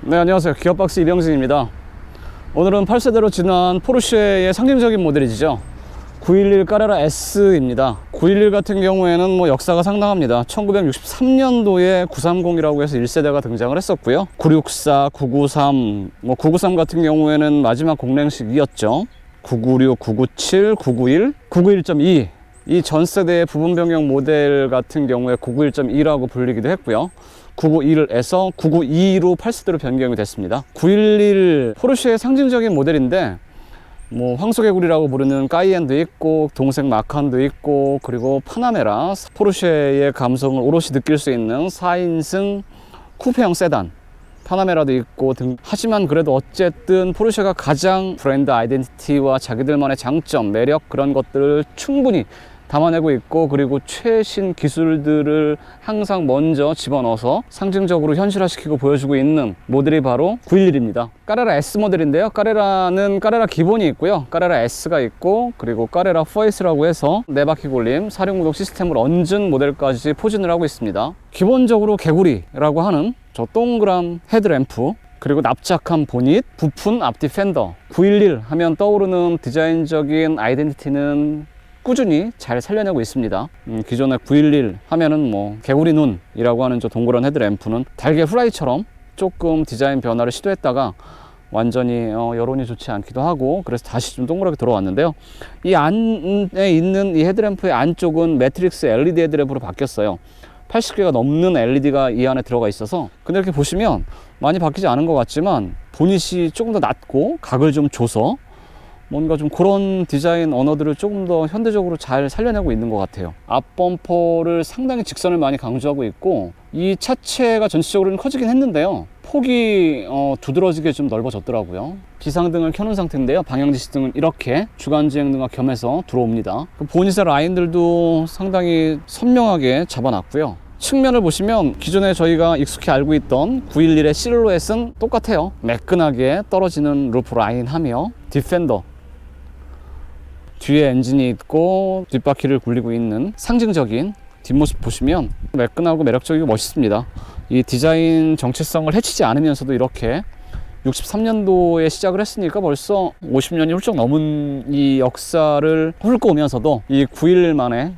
네, 안녕하세요. 기어박스 이병진입니다. 오늘은 8세대로 진화한 포르쉐의 상징적인 모델이죠. 911 까레라 S입니다. 911 같은 경우에는 뭐 역사가 상당합니다. 1963년도에 930이라고 해서 1세대가 등장을 했었고요. 964, 993, 993 같은 경우에는 마지막 공랭식이었죠. 996, 997, 991, 991.2. 이 전 세대의 부분 변경 모델 같은 경우에 991.2라고 불리기도 했고요. 991에서 992로 8세대로 변경이 됐습니다. 911 포르쉐의 상징적인 모델인데 뭐 황소개구리라고 부르는 까이엔도 있고 동생 마칸도 있고 그리고 파나메라, 포르쉐의 감성을 오롯이 느낄 수 있는 4인승 쿠페형 세단 파나메라도 있고 등. 하지만 그래도 어쨌든 포르쉐가 가장 브랜드 아이덴티티와 자기들만의 장점, 매력 그런 것들을 충분히 담아내고 있고, 그리고 최신 기술들을 항상 먼저 집어넣어서 상징적으로 현실화시키고 보여주고 있는 모델이 바로 911입니다. 까레라 S 모델인데요. 까레라는 까레라 기본이 있고요. 까레라 S가 있고, 그리고 까레라 4S라고 해서 4바퀴 굴림, 사륜구동 시스템을 얹은 모델까지 포진을 하고 있습니다. 기본적으로 개구리라고 하는 저 동그란 헤드램프, 그리고 납작한 보닛, 부푼 앞뒤 펜더. 911 하면 떠오르는 디자인적인 아이덴티티는 꾸준히 잘 살려내고 있습니다. 기존의 911 하면은 뭐 개구리 눈이라고 하는 저 동그란 헤드램프는 달걀 후라이처럼 조금 디자인 변화를 시도했다가 완전히 여론이 좋지 않기도 하고, 그래서 다시 좀 동그랗게 들어왔는데요. 이 안에 있는 이 헤드램프의 안쪽은 매트릭스 LED 헤드램프로 바뀌었어요. 80개가 넘는 LED가 이 안에 들어가 있어서, 근데 이렇게 보시면 많이 바뀌지 않은 것 같지만 보닛이 조금 더 낮고 각을 좀 줘서 뭔가 좀 그런 디자인 언어들을 조금 더 현대적으로 잘 살려내고 있는 것 같아요. 앞범퍼를 상당히 직선을 많이 강조하고 있고, 이 차체가 전체적으로는 커지긴 했는데요, 폭이 두드러지게 좀 넓어졌더라고요. 비상등을 켜놓은 상태인데요, 방향지시등은 이렇게 주간주행등과 겸해서 들어옵니다. 보닛의 라인들도 상당히 선명하게 잡아놨고요. 측면을 보시면 기존에 저희가 익숙히 알고 있던 911의 실루엣은 똑같아요. 매끈하게 떨어지는 루프 라인하며 디펜더, 뒤에 엔진이 있고 뒷바퀴를 굴리고 있는 상징적인 뒷모습 보시면 매끈하고 매력적이고 멋있습니다. 이 디자인 정체성을 해치지 않으면서도 이렇게 63년도에 시작을 했으니까 벌써 50년이 훌쩍 넘은 이 역사를 훑고 오면서도 이 911만의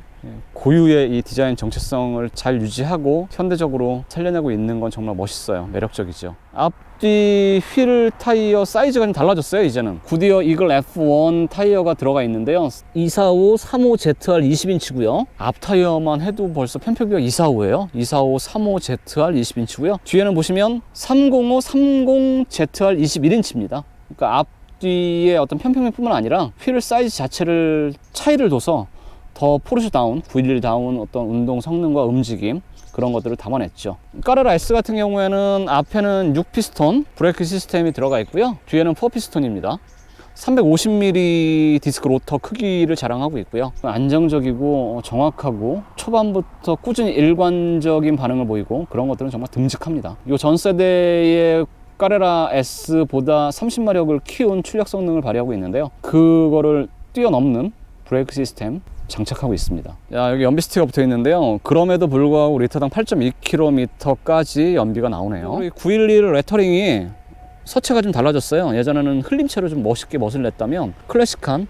고유의 이 디자인 정체성을 잘 유지하고 현대적으로 살려내고 있는 건 정말 멋있어요. 매력적이죠. 앞뒤 휠 타이어 사이즈가 좀 달라졌어요. 이제는 구디어 이글 F1 타이어가 들어가 있는데요, 245, 35ZR 20인치고요 앞 타이어만 해도 벌써 편평비가 245예요 245, 35ZR 20인치고요 뒤에는 보시면 305, 30ZR 21인치입니다 그러니까 앞뒤의 어떤 편평비 뿐만 아니라 휠 사이즈 자체를 차이를 둬서 더 포르쉐다운, 911다운 어떤 운동 성능과 움직임 그런 것들을 담아냈죠. 까레라 S 같은 경우에는 앞에는 6피스톤 브레이크 시스템이 들어가 있고요, 뒤에는 4피스톤입니다 350mm 디스크 로터 크기를 자랑하고 있고요, 안정적이고 정확하고 초반부터 꾸준히 일관적인 반응을 보이고 그런 것들은 정말 듬직합니다. 이 전 세대의 까레라 S보다 30마력을 키운 출력 성능을 발휘하고 있는데요, 그거를 뛰어넘는 브레이크 시스템 장착하고 있습니다. 여기 연비 스티커가 붙어 있는데요, 그럼에도 불구하고 리터당 8.2km까지 연비가 나오네요. 911 레터링이 서체가 좀 달라졌어요. 예전에는 흘림체로 좀 멋있게 멋을 냈다면 클래식한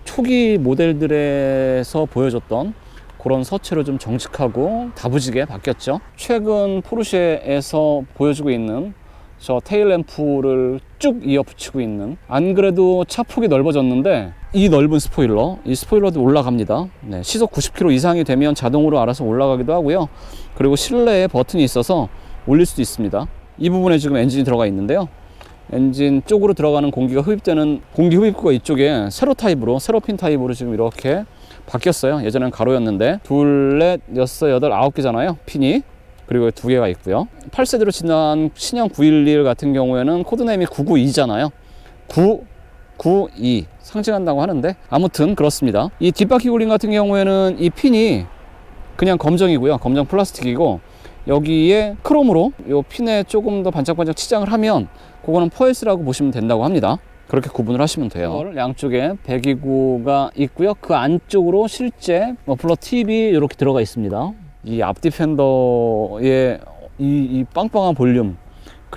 초기 모델들에서 보여줬던 그런 서체로 좀 정직하고 다부지게 바뀌었죠. 최근 포르쉐에서 보여주고 있는 저 테일램프를 쭉 이어 붙이고 있는, 안 그래도 차폭이 넓어졌는데 이 넓은 스포일러, 이 스포일러도 올라갑니다. 네, 시속 90km 이상이 되면 자동으로 알아서 올라가기도 하고요, 그리고 실내에 버튼이 있어서 올릴 수도 있습니다. 이 부분에 지금 엔진이 들어가 있는데요, 엔진 쪽으로 들어가는 공기가 흡입되는 공기 흡입구가 이쪽에 세로 타입으로, 세로핀 타입으로 지금 이렇게 바뀌었어요. 예전엔 가로였는데 둘, 넷, 여섯, 여덟, 9개잖아요 핀이. 그리고 2개가 있고요. 8세대로 지난 신형 911 같은 경우에는 코드네임이 992잖아요 992 상징한다고 하는데 아무튼 그렇습니다. 이 뒷바퀴 굴림 같은 경우에는 이 핀이 그냥 검정이고요, 검정 플라스틱이고, 여기에 크롬으로 이 핀에 조금 더 반짝반짝 치장을 하면 그거는 4S라고 보시면 된다고 합니다. 그렇게 구분을 하시면 돼요. 양쪽에 배기구가 있고요, 그 안쪽으로 실제 머플러 팁이 이렇게 들어가 있습니다. 이 앞뒤 펜더의 이 빵빵한 볼륨,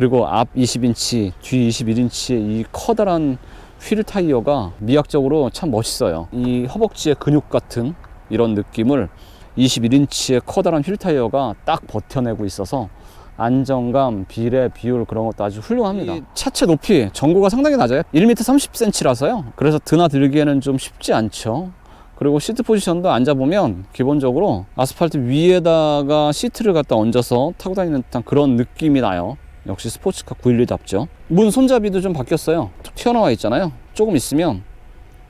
그리고 앞 20인치, 뒤 21인치의 이 커다란 휠 타이어가 미학적으로 참 멋있어요. 이 허벅지의 근육 같은 이런 느낌을 21인치의 커다란 휠 타이어가 딱 버텨내고 있어서 안정감, 비례, 비율 그런 것도 아주 훌륭합니다. 이 차체 높이 전고가 상당히 낮아요. 1m 30cm라서요. 그래서 드나들기에는 좀 쉽지 않죠. 그리고 시트 포지션도 앉아보면 기본적으로 아스팔트 위에다가 시트를 갖다 얹어서 타고 다니는 듯한 그런 느낌이 나요. 역시 스포츠카 911답죠. 문 손잡이도 좀 바뀌었어요. 툭 튀어나와 있잖아요. 조금 있으면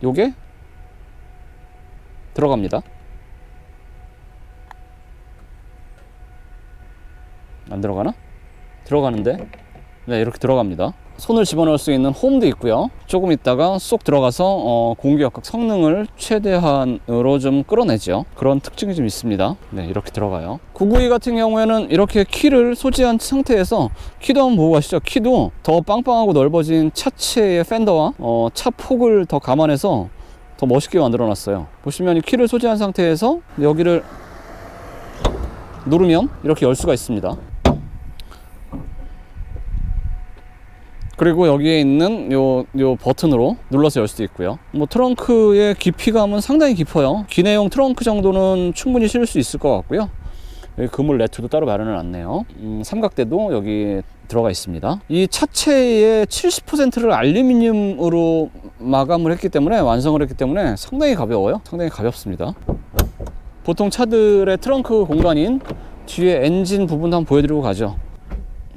요게 들어갑니다. 안 들어가나? 들어가는데? 네, 이렇게 들어갑니다. 손을 집어넣을 수 있는 홈도 있고요. 조금 있다가 쏙 들어가서 공기역학 성능을 최대한으로 좀 끌어내죠. 그런 특징이 좀 있습니다. 네, 이렇게 들어가요. 992 같은 경우에는 이렇게 키를 소지한 상태에서 키도 한번 보고 가시죠. 키도 더 빵빵하고 넓어진 차체의 팬더와 차 폭을 더 감안해서 더 멋있게 만들어 놨어요. 보시면 이 키를 소지한 상태에서 여기를 누르면 이렇게 열 수가 있습니다. 그리고 여기에 있는 요 버튼으로 눌러서 열 수도 있고요. 뭐 트렁크의 깊이감은 상당히 깊어요. 기내용 트렁크 정도는 충분히 실을 수 있을 것 같고요. 여기 그물 레트도 따로 마련을 놨네요. 삼각대도 여기 들어가 있습니다. 이 차체의 70%를 알루미늄으로 마감을 했기 때문에, 완성을 했기 때문에 상당히 가벼워요. 상당히 가볍습니다. 보통 차들의 트렁크 공간인 뒤에 엔진 부분도 한번 보여드리고 가죠.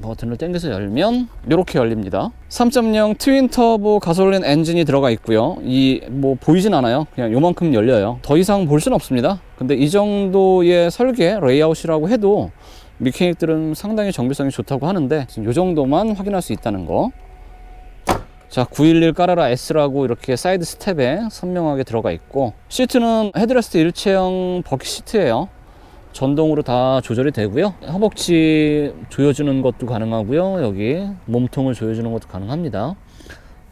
버튼을 당겨서 열면 이렇게 열립니다. 3.0 트윈 터보 가솔린 엔진이 들어가 있고요. 이 뭐 보이진 않아요. 그냥 요만큼 열려요. 더 이상 볼 수는 없습니다. 근데 이 정도의 설계 레이아웃이라고 해도 미케닉들은 상당히 정비성이 좋다고 하는데 이 정도만 확인할 수 있다는 거. 자, 911 까라라 S라고 이렇게 사이드 스텝에 선명하게 들어가 있고, 시트는 헤드레스트 일체형 버킷 시트예요. 전동으로 다 조절이 되고요. 허벅지 조여주는 것도 가능하고요. 여기 몸통을 조여주는 것도 가능합니다.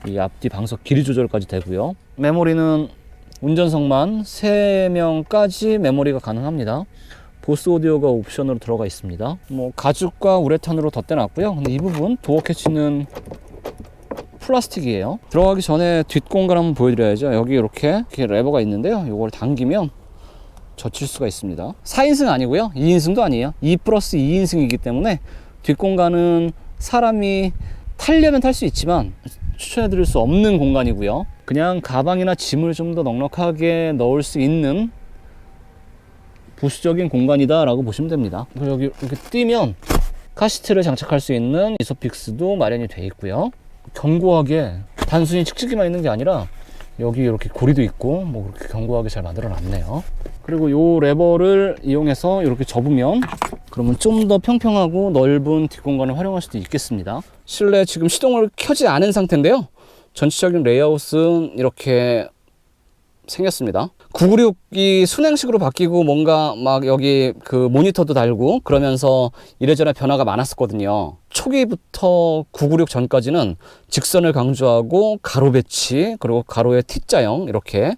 이 앞뒤 방석 길이 조절까지 되고요. 메모리는 운전석만 3명까지 메모리가 가능합니다. 보스 오디오가 옵션으로 들어가 있습니다. 뭐 가죽과 우레탄으로 덧대놨고요. 근데 이 부분 도어 캐치는 플라스틱이에요. 들어가기 전에 뒷공간 한번 보여드려야죠. 여기 이렇게 레버가 있는데요. 이걸 당기면 젖힐 수가 있습니다. 4인승 아니고요. 2인승도 아니에요. 2 플러스 2인승이기 때문에 뒷공간은 사람이 타려면 탈 수 있지만 추천해 드릴 수 없는 공간이고요. 그냥 가방이나 짐을 좀 더 넉넉하게 넣을 수 있는 부수적인 공간이다 라고 보시면 됩니다. 그리고 여기 이렇게 뛰면 카시트를 장착할 수 있는 이소픽스도 마련이 되어 있고요. 견고하게 단순히 칙칙이만 있는 게 아니라 여기 이렇게 고리도 있고 뭐 그렇게 견고하게 잘 만들어 놨네요. 그리고 요 레버를 이용해서 이렇게 접으면 그러면 좀 더 평평하고 넓은 뒷공간을 활용할 수도 있겠습니다. 실내 지금 시동을 켜지 않은 상태인데요. 전체적인 레이아웃은 이렇게 생겼습니다. 996이 순행식으로 바뀌고 뭔가 막 여기 그 모니터도 달고 그러면서 이래저래 변화가 많았었거든요. 초기부터 996 전까지는 직선을 강조하고 가로 배치, 그리고 가로의 T자형 이렇게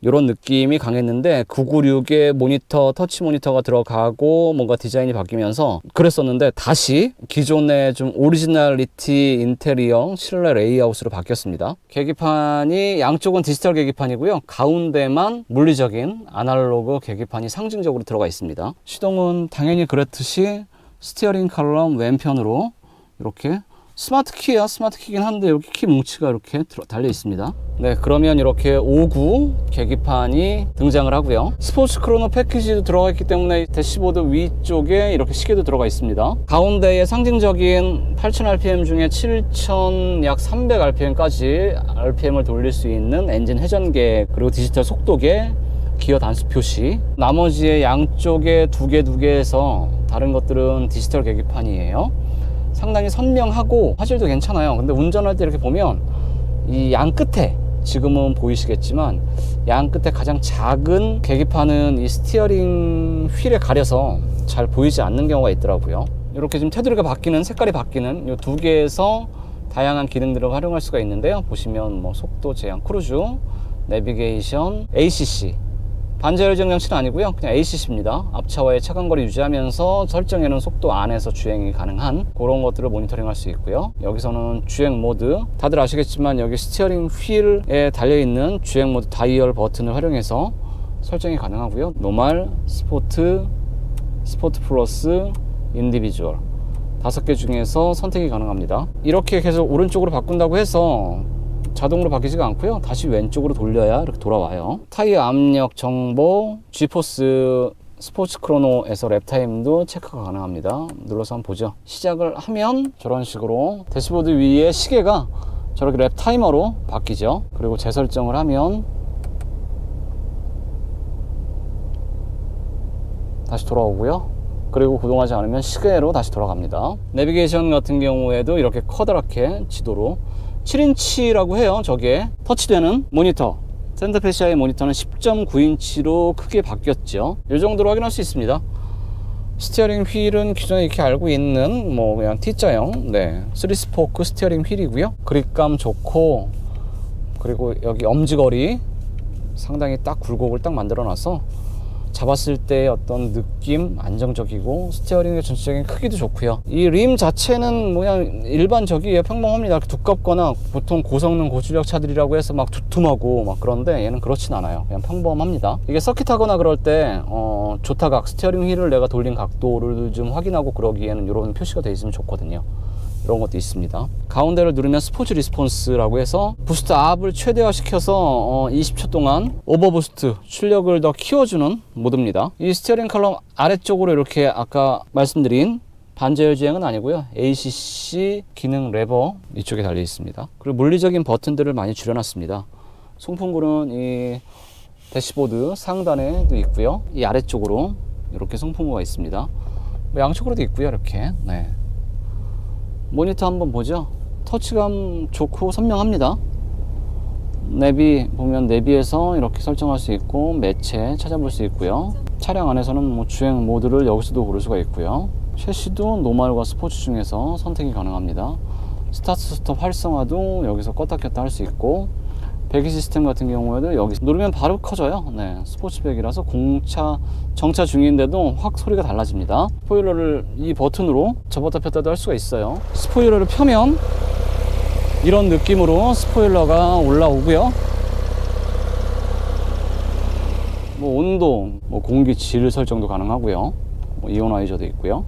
이런 느낌이 강했는데 996에 모니터, 터치 모니터가 들어가고 뭔가 디자인이 바뀌면서 그랬었는데 다시 기존의 좀 오리지널리티 인테리어 실내 레이아웃으로 바뀌었습니다. 계기판이 양쪽은 디지털 계기판이고요. 가운데만 물리적인 아날로그 계기판이 상징적으로 들어가 있습니다. 시동은 당연히 그렇듯이 스티어링 칼럼 왼편으로 이렇게 스마트 키야, 스마트 키긴 한데 여기 키 뭉치가 이렇게 달려 있습니다. 네, 그러면 이렇게 59 계기판이 등장을 하고요. 스포츠 크로노 패키지도 들어가 있기 때문에 대시보드 위쪽에 이렇게 시계도 들어가 있습니다. 가운데에 상징적인 8000rpm 중에 7000 약 300rpm까지 RPM을 돌릴 수 있는 엔진 회전계, 그리고 디지털 속도계, 기어 단수 표시, 나머지의 양쪽에 두 개에서 다른 것들은 디지털 계기판이에요. 상당히 선명하고 화질도 괜찮아요. 근데 운전할 때 이렇게 보면 이 양 끝에, 지금은 보이시겠지만 양 끝에 가장 작은 계기판은 이 스티어링 휠에 가려서 잘 보이지 않는 경우가 있더라고요. 이렇게 지금 테두리가 바뀌는, 색깔이 바뀌는 이 두 개에서 다양한 기능들을 활용할 수가 있는데요. 보시면 뭐 속도 제한, 크루즈, 내비게이션, ACC 반자율주행 장치는 아니고요, 그냥 ACC입니다. 앞차와의 차간거리 유지하면서 설정해놓은 속도 안에서 주행이 가능한 그런 것들을 모니터링 할 수 있고요. 여기서는 주행 모드, 다들 아시겠지만 여기 스티어링 휠에 달려있는 주행 모드 다이얼 버튼을 활용해서 설정이 가능하고요. 노멀, 스포트, 스포트 플러스, 인디비주얼 5개 중에서 선택이 가능합니다. 이렇게 계속 오른쪽으로 바꾼다고 해서 자동으로 바뀌지가 않고요, 다시 왼쪽으로 돌려야 이렇게 돌아와요. 타이어 압력 정보, G포스 스포츠 크로노에서 랩타임도 체크가 가능합니다. 눌러서 한번 보죠. 시작을 하면 저런 식으로 대시보드 위에 시계가 저렇게 랩타이머로 바뀌죠. 그리고 재설정을 하면 다시 돌아오고요. 그리고 구동하지 않으면 시계로 다시 돌아갑니다. 내비게이션 같은 경우에도 이렇게 커다랗게 지도로 7인치라고 해요. 저게 터치되는 모니터, 센터페시아의 모니터는 10.9인치로 크게 바뀌었죠. 이 정도로 확인할 수 있습니다. 스티어링 휠은 기존에 이렇게 알고 있는 뭐 그냥 T자형 3스포크 스티어링 휠이고요. 그립감 좋고, 그리고 여기 엄지거리 상당히 딱 굴곡을 딱 만들어 놔서 잡았을 때의 어떤 느낌 안정적이고, 스티어링의 전체적인 크기도 좋고요. 이 림 자체는 그냥 일반적이에요. 평범합니다. 두껍거나 보통 고성능 고출력 차들이라고 해서 막 두툼하고 막 그런데 얘는 그렇진 않아요. 그냥 평범합니다. 이게 서킷하거나 그럴 때 조타각, 스티어링 휠을 내가 돌린 각도를 좀 확인하고 그러기에는 이런 표시가 되어 있으면 좋거든요. 이런 것도 있습니다. 가운데를 누르면 스포츠 리스폰스라고 해서 부스트 압을 최대화시켜서 20초 동안 오버부스트 출력을 더 키워주는 모드입니다. 이 스티어링 컬럼 아래쪽으로 이렇게 아까 말씀드린 반자율 주행은 아니고요, ACC 기능 레버 이쪽에 달려 있습니다. 그리고 물리적인 버튼들을 많이 줄여놨습니다. 송풍구는 이 대시보드 상단에도 있고요, 이 아래쪽으로 이렇게 송풍구가 있습니다. 양쪽으로도 있고요, 이렇게. 모니터 한번 보죠. 터치감 좋고 선명합니다. 내비 보면 내비에서 이렇게 설정할 수 있고, 매체 찾아볼 수 있고요. 차량 안에서는 뭐 주행 모드를 여기서도 고를 수가 있고요. 셰시도 노멀과 스포츠 중에서 선택이 가능합니다. 스타트 스톱 활성화도 여기서 껐다 켰다 할 수 있고, 배기 시스템 같은 경우에도 여기 누르면 바로 커져요. 스포츠백이라서 정차 중인데도 확 소리가 달라집니다. 스포일러를 이 버튼으로 접었다 폈다도 할 수가 있어요. 스포일러를 펴면 이런 느낌으로 스포일러가 올라오고요. 뭐 온도, 뭐 공기 질 설정도 가능하고요. 뭐 이오나이저도 있고요.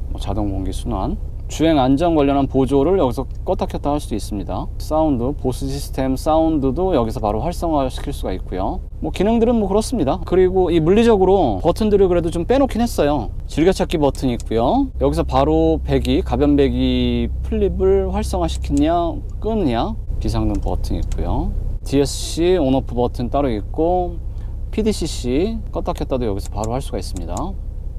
뭐 자동 공기 순환, 주행 안전 관련한 보조를 여기서 껐다 켰다 할 수도 있습니다. 사운드, 보스 시스템 사운드도 여기서 바로 활성화 시킬 수가 있고요. 뭐 기능들은 뭐 그렇습니다. 그리고 이 물리적으로 버튼들을 그래도 좀 빼놓긴 했어요. 즐겨찾기 버튼이 있고요. 여기서 바로 배기, 가변 배기 플립을 활성화 시키냐 끄느냐 비상등 버튼이 있고요. DSC 온오프 버튼 따로 있고, PDCC 껐다 켰다도 여기서 바로 할 수가 있습니다.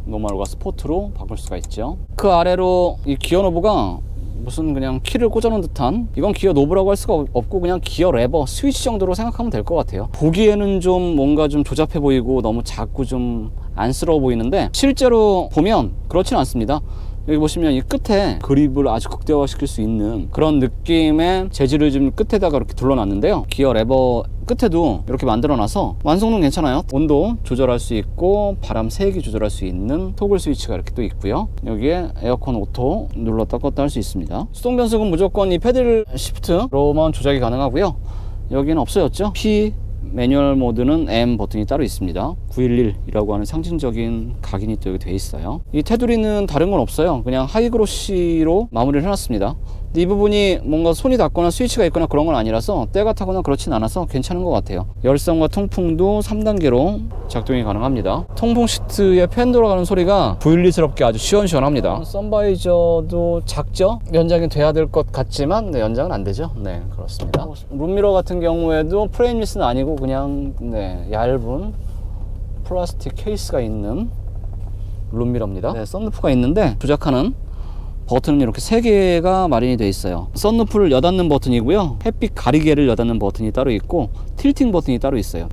노멀과 스포트로 바꿀 수가 있죠. 그 아래로 이 기어 노브가 무슨 그냥 키를 꽂아놓은 듯한, 이건 기어 노브라고 할 수가 없고 그냥 기어 레버, 스위치 정도로 생각하면 될 것 같아요. 보기에는 좀 뭔가 좀 조잡해 보이고 너무 작고 좀 안쓰러워 보이는데 실제로 보면 그렇진 않습니다. 여기 보시면 이 끝에 그립을 아주 극대화시킬 수 있는 그런 느낌의 재질을 좀 끝에다가 이렇게 둘러놨는데요. 기어 레버 끝에도 이렇게 만들어놔서 완성도는 괜찮아요. 온도 조절할 수 있고 바람 세기 조절할 수 있는 토글 스위치가 이렇게 또 있고요. 여기에 에어컨 오토 눌렀다 껐다 할 수 있습니다. 수동 변속은 무조건 이 패들 시프트로만 조작이 가능하고요. 여기는 없어졌죠. P 매뉴얼 모드는 M 버튼이 따로 있습니다. 911이라고 하는 상징적인 각인이 또 여기 돼 있어요. 이 테두리는 다른 건 없어요. 그냥 하이그로시로 마무리를 해놨습니다. 근데 이 부분이 뭔가 손이 닿거나 스위치가 있거나 그런 건 아니라서 때가 타거나 그렇진 않아서 괜찮은 것 같아요. 열선과 통풍도 3단계로 작동이 가능합니다. 통풍 시트에 팬 돌아가는 소리가 부일리스럽게 아주 시원시원합니다. 선바이저도 작죠? 연장이 돼야 될 것 같지만 연장은 안 되죠. 그렇습니다. 룸미러 같은 경우에도 프레임리스는 아니고 그냥 얇은 플라스틱 케이스가 있는 룸미러입니다. 썬루프가 있는데 조작하는 버튼은 이렇게 3개가 마련이 되어 있어요. 썬루프를 여닫는 버튼이고요, 햇빛 가리개를 여닫는 버튼이 따로 있고, 틸팅 버튼이 따로 있어요.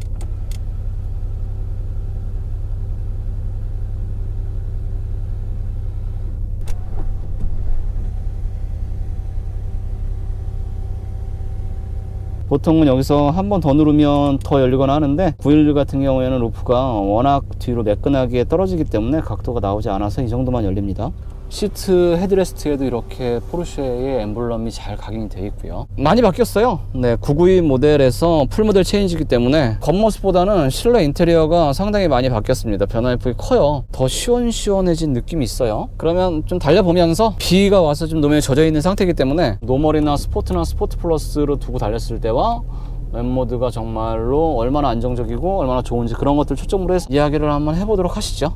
보통은 여기서 한 번 더 누르면 더 열리거나 하는데 911 같은 경우에는 루프가 워낙 뒤로 매끈하게 떨어지기 때문에 각도가 나오지 않아서 이 정도만 열립니다. 시트 헤드레스트에도 이렇게 포르쉐의 엠블럼이 잘 각인이 되어 있고요. 많이 바뀌었어요. 네, 992 모델에서 풀 모델 체인지이기 때문에 겉모습보다는 실내 인테리어가 상당히 많이 바뀌었습니다. 변화의 폭이 커요. 더 시원시원해진 느낌이 있어요. 그러면 좀 달려보면서 비가 와서 좀 노면에 젖어 있는 상태이기 때문에 노멀이나 스포트나 스포트 플러스로 두고 달렸을 때와 웹모드가 정말로 얼마나 안정적이고 얼마나 좋은지 그런 것들 초점으로 해서 이야기를 한번 해보도록 하시죠.